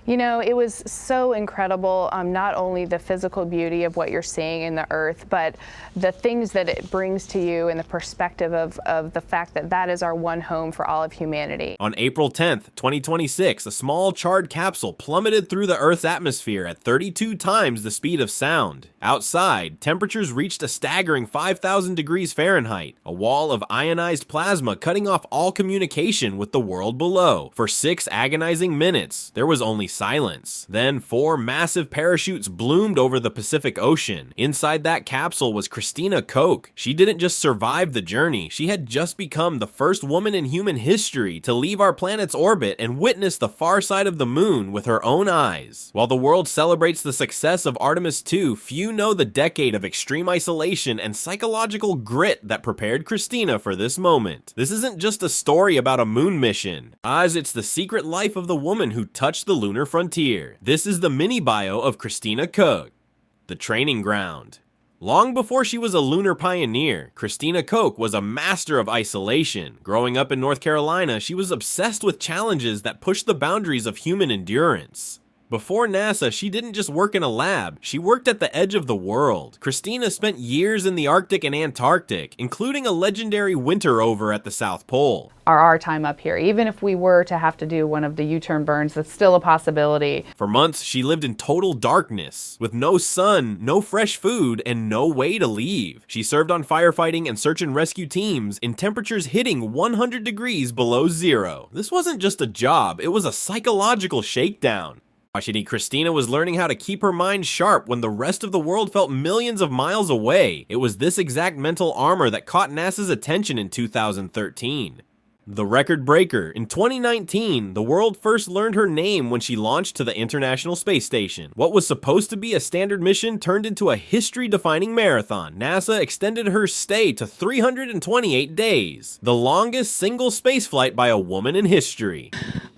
You know, it was so incredible, not only the physical beauty of what you're seeing in the Earth, but the things that it brings to you and the perspective of the fact that that is our one home for all of humanity. On April 10th, 2026, a small charred capsule plummeted through the Earth's atmosphere at 32 times the speed of sound. Outside, temperatures reached a staggering 5,000 degrees Fahrenheit, a wall of ionized plasma cutting off all communication with the world below. For 6 agonizing minutes, there was only silence. Then 4 massive parachutes bloomed over the Pacific Ocean. Inside that capsule was Christina Koch. She didn't just survive the journey, she had just become the first woman in human history to leave our planet's orbit and witness the far side of the moon with her own eyes. While the world celebrates the success of Artemis II, few know the decade of extreme isolation and psychological grit that prepared Christina for this moment. This isn't just a story about a moon mission, as it's the secret life of the woman who touched the lunar frontier. This is the MiniBio of Christina Koch, the training ground. Long before she was a lunar pioneer, Christina Koch was a master of isolation. Growing up in North Carolina, she was obsessed with challenges that pushed the boundaries of human endurance. Before NASA, she didn't just work in a lab, she worked at the edge of the world. Christina spent years in the Arctic and Antarctic, including a legendary winter over at the South Pole. Our time up here, even if we were to have to do one of the U-turn burns, that's still a possibility. For months, she lived in total darkness, with no sun, no fresh food, and no way to leave. She served on firefighting and search and rescue teams in temperatures hitting 100 degrees below zero. This wasn't just a job, it was a psychological shakedown. Christina was learning how to keep her mind sharp when the rest of the world felt millions of miles away. It was this exact mental armor that caught NASA's attention in 2013. The record breaker. In 2019, the world first learned her name when she launched to the International Space Station. What was supposed to be a standard mission turned into a history-defining marathon. NASA extended her stay to 328 days, the longest single spaceflight by a woman in history.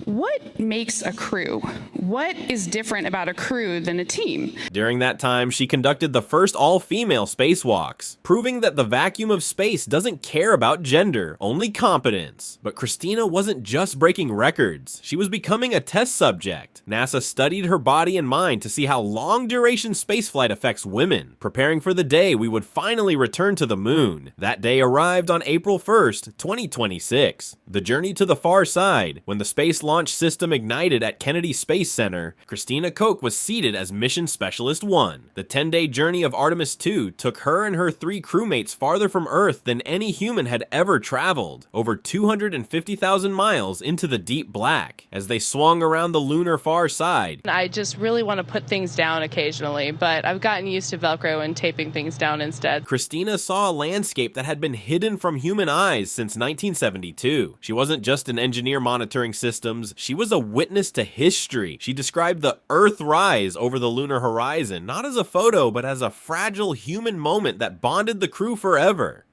What makes a crew? What is different about a crew than a team? During that time, she conducted the first all-female spacewalks, proving that the vacuum of space doesn't care about gender, only competence. But Christina wasn't just breaking records, she was becoming a test subject. NASA studied her body and mind to see how long-duration spaceflight affects women, preparing for the day we would finally return to the moon. That day arrived on April 1st, 2026. The journey to the far side, when the space launch system ignited at Kennedy Space Center, Christina Koch was seated as Mission Specialist 1. The 10-day journey of Artemis II took her and her 3 crewmates farther from Earth than any human had ever traveled, over 250,000 miles into the deep black, as they swung around the lunar far side. I just really want to put things down occasionally, but I've gotten used to Velcro and taping things down instead. Christina saw a landscape that had been hidden from human eyes since 1972. She wasn't just an engineer monitoring systems, she was a witness to history. She described the Earthrise over the lunar horizon, not as a photo, but as a fragile human moment that bonded the crew forever.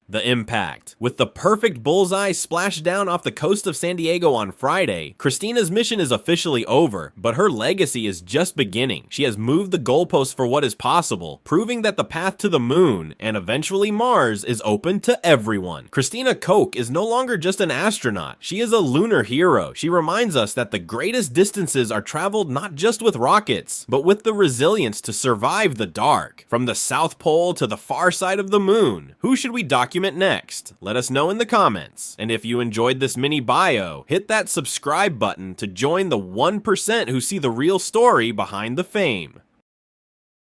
The impact. With the perfect bullseye splashdown off the coast of San Diego on Friday, Christina's mission is officially over, but her legacy is just beginning. She has moved the goalposts for what is possible, proving that the path to the moon, and eventually Mars, is open to everyone. Christina Koch is no longer just an astronaut, she is a lunar hero. She reminds us that the greatest distances are traveled not just with rockets, but with the resilience to survive the dark. From the South Pole to the far side of the moon, who should we document next? Let us know in the comments. And if you enjoyed this mini bio, hit that subscribe button to join the 1% who see the real story behind the fame.